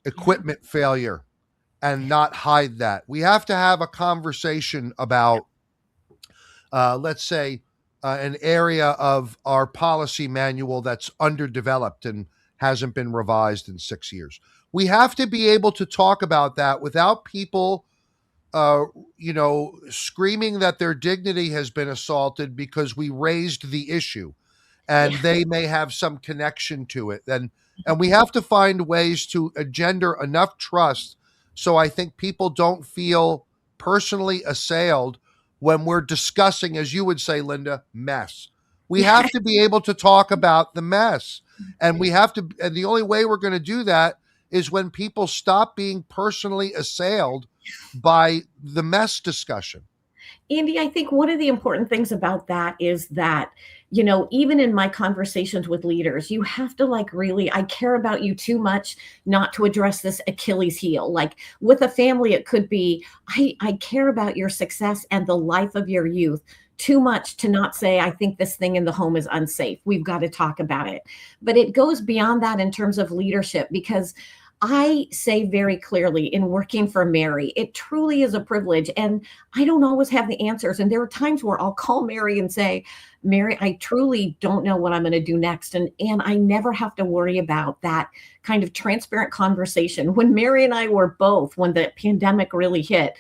equipment failure and not hide that. We have to have a conversation about, let's say, an area of our policy manual that's underdeveloped and hasn't been revised in 6 years. We have to be able to talk about that without people, screaming that their dignity has been assaulted because we raised the issue, and they may have some connection to it. And we have to find ways to engender enough trust so I think people don't feel personally assailed when we're discussing, as you would say, Linda, mess. We have to be able to talk about the mess. And and the only way we're going to do that is when people stop being personally assailed by the mess discussion. Andy, I think one of the important things about that is that, even in my conversations with leaders, you have to I care about you too much not to address this Achilles heel. Like with a family, it could be, I care about your success and the life of your youth too much to not say, I think this thing in the home is unsafe. We've got to talk about it. But it goes beyond that in terms of leadership, because I say very clearly in working for Mary, it truly is a privilege. And I don't always have the answers. And there are times where I'll call Mary and say, Mary, I truly don't know what I'm going to do next. And I never have to worry about that kind of transparent conversation. When Mary and I were both, when the pandemic really hit,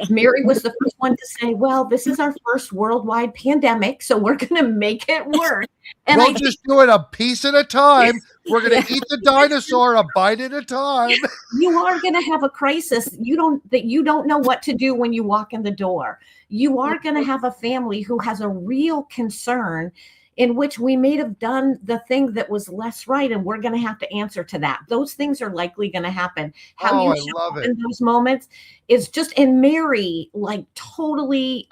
Mary was the first one to say, well, this is our first worldwide pandemic, so we're going to make it work. And we'll just do it a piece at a time. We're going to eat the dinosaur a bite at a time. You are going to have a crisis. You don't know what to do when you walk in the door. You are going to have a family who has a real concern in which we may have done the thing that was less right, and we're going to have to answer to that. Those things are likely going to happen. How you show up in those moments is just, and Mary, like totally,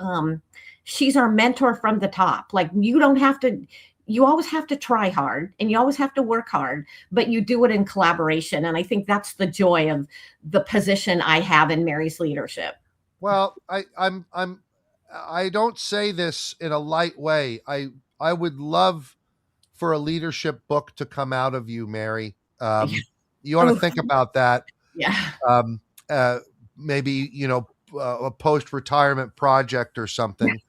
she's our mentor from the top. Like you always have to try hard and you always have to work hard, but you do it in collaboration. And I think that's the joy of the position I have in Mary's leadership. Well, I don't say this in a light way. I would love for a leadership book to come out of you, Mary. You want to think about that. Yeah. Maybe, a post-retirement project or something.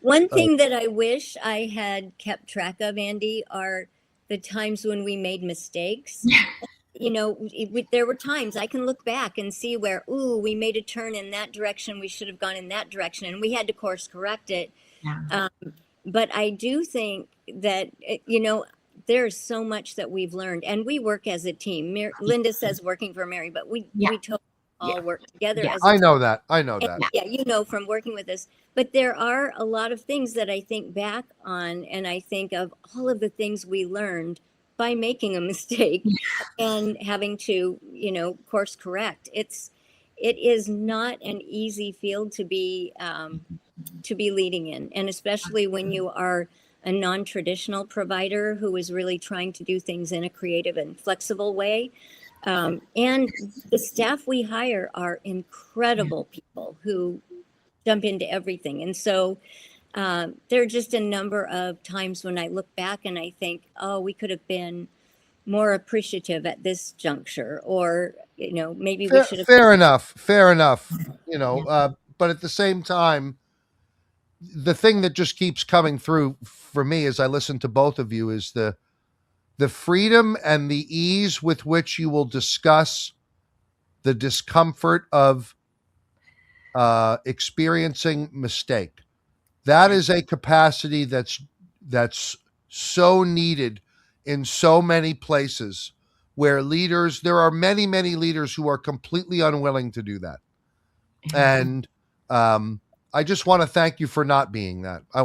One thing that I wish I had kept track of, Andy, are the times when we made mistakes. There were times I can look back and see where, we made a turn in that direction. We should have gone in that direction, and we had to course correct it. Yeah. But I do think that, there's so much that we've learned, and we work as a team. Linda says working for Mary, but we totally all work together. Yeah. As a team. I know that. Yeah, from working with us. But there are a lot of things that I think back on, and I think of all of the things we learned by making a mistake and having to, course correct. It is not an easy field to be leading in, and especially when you are a non-traditional provider who is really trying to do things in a creative and flexible way. And the staff we hire are incredible people who jump into everything. And so there are just a number of times when I look back and I think, we could have been more appreciative at this juncture, or, maybe we should have. Fair enough. But at the same time, the thing that just keeps coming through for me as I listen to both of you is the freedom and the ease with which you will discuss the discomfort of experiencing mistake. That is a capacity that's so needed in so many places where there are many, many leaders who are completely unwilling to do that. And I just want to thank you for not being that. I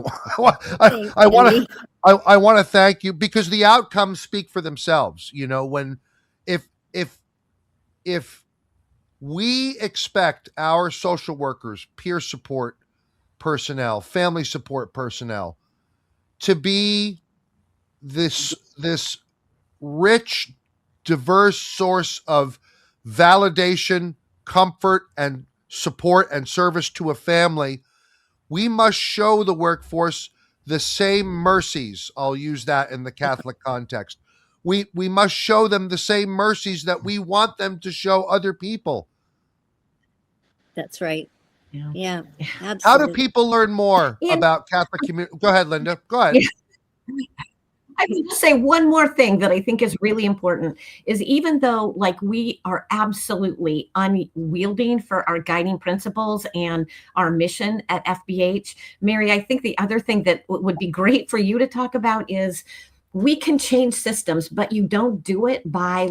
want to thank you because the outcomes speak for themselves. If we expect our social workers, peer support personnel, family support personnel to be this rich, diverse source of validation, comfort, and support and service to a family, we must show the workforce the same mercies. I'll use that in the Catholic context. We must show them the same mercies that we want them to show other people. That's right. Yeah, absolutely. How do people learn more about Catholic community? Go ahead, Linda. Go ahead. I can just say one more thing that I think is really important is even though we are absolutely unyielding for our guiding principles and our mission at FBH, Mary, I think the other thing that would be great for you to talk about is we can change systems, but you don't do it by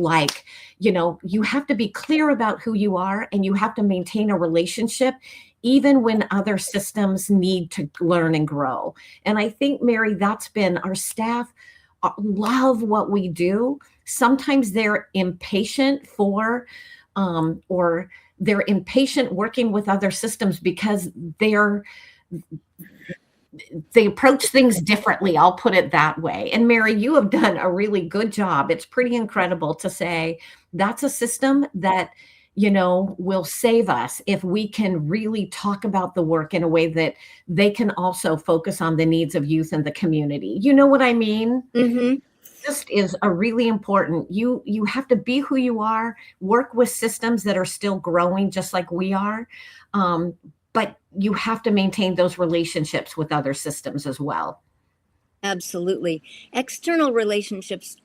you have to be clear about who you are and you have to maintain a relationship even when other systems need to learn and grow. And I think, Mary, that's been our staff love what we do. Sometimes they're impatient or they're impatient working with other systems because they approach things differently. I'll put it that way. And Mary, you have done a really good job. It's pretty incredible to say that's a system that, will save us if we can really talk about the work in a way that they can also focus on the needs of youth in the community. You know what I mean? Mm-hmm. just is a really important. You have to be who you are, work with systems that are still growing just like we are. But you have to maintain those relationships with other systems as well. Absolutely. External relationships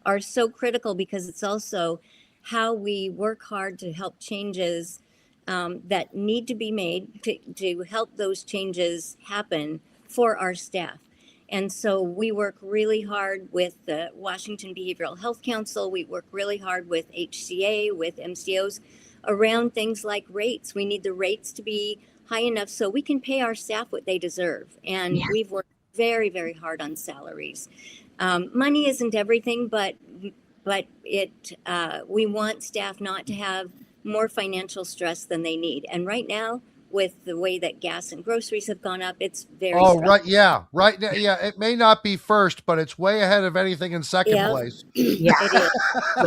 are so critical because it's also how we work hard to help changes that need to be made to help those changes happen for our staff. And so we work really hard with the Washington Behavioral Health Council. We work really hard with HCA, with MCOs around things like rates. We need the rates to be high enough so we can pay our staff what they deserve. And Yeah. we've worked very, very hard on salaries. Money isn't everything, but we want staff not to have more financial stress than they need. And right now, with the way that gas and groceries have gone up, it's very Oh, stressful. right. Yeah. Right now. Yeah. It may not be first, but it's way ahead of anything in second Yep. place. Yeah. It is.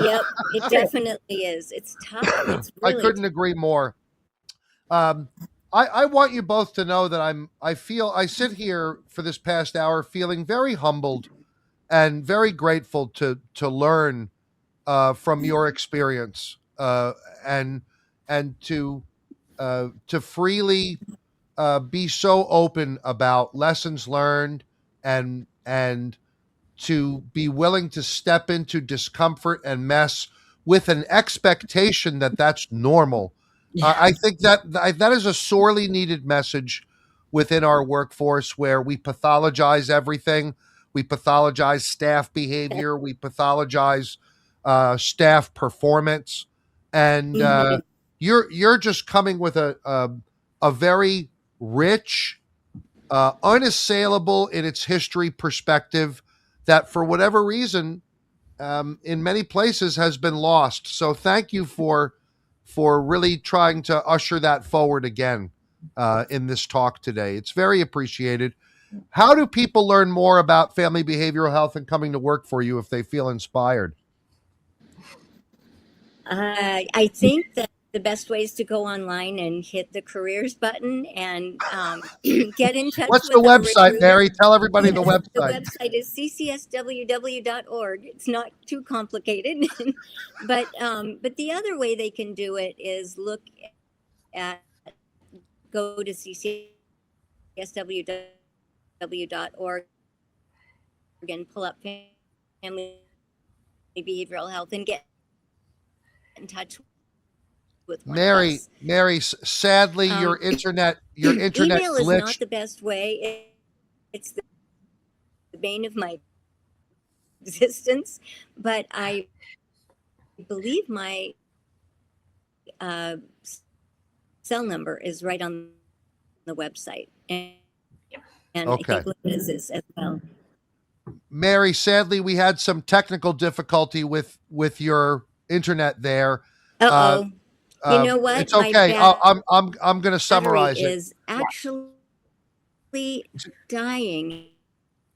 Yep, it definitely is. It's tough. It's I really couldn't agree more. I want you both to know that I sit here for this past hour feeling very humbled and very grateful to learn from your experience and to freely be so open about lessons learned and to be willing to step into discomfort and mess with an expectation that that's normal. I think that is a sorely needed message within our workforce where we pathologize everything. We pathologize staff behavior. We pathologize staff performance, and you're just coming with a very rich, unassailable in its history perspective that, for whatever reason, in many places has been lost. So thank you for really trying to usher that forward again in this talk today. It's very appreciated. How do people learn more about family behavioral health and coming to work for you if they feel inspired? I think that the best way is to go online and hit the careers button and get in touch What's with the our website, recruiter. Mary? Tell everybody the Yes, the website. website is ccsww.org. It's not too complicated, but the other way they can do it is go to ccsww.org and pull up family behavioral health and get in touch with one of Mary, us. sadly, your internet Email is glitched. not the best way. It's the bane of my existence, but I believe my cell number is right on the website, and Okay. I think Linda's is as well. Mary, sadly, we had some technical difficulty with your internet there. Uh-oh. You know what? It's okay. I'm going to summarize Battery it. is actually dying.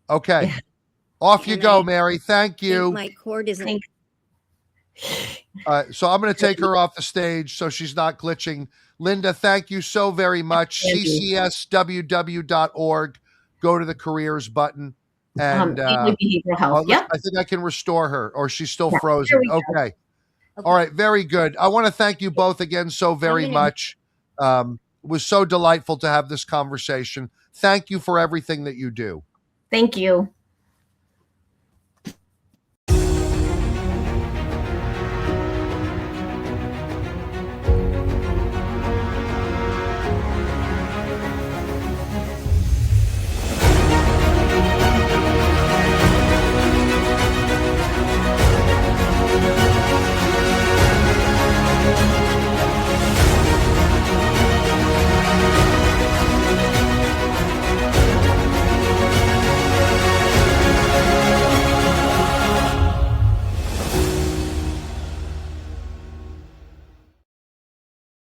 Okay. Off you And go, I Mary. Thank think you. my cord isn't. So I'm going to take her off the stage so she's not glitching. Linda, thank you so very much. ccsww.org. Go to the careers button. And Family behavioral health. Yep. I think I can restore her, or she's still Yeah, frozen. there we go. Okay. All right. Very good. I want to thank you both again so very much. It was so delightful to have this conversation. Thank you for everything that you do. Thank you.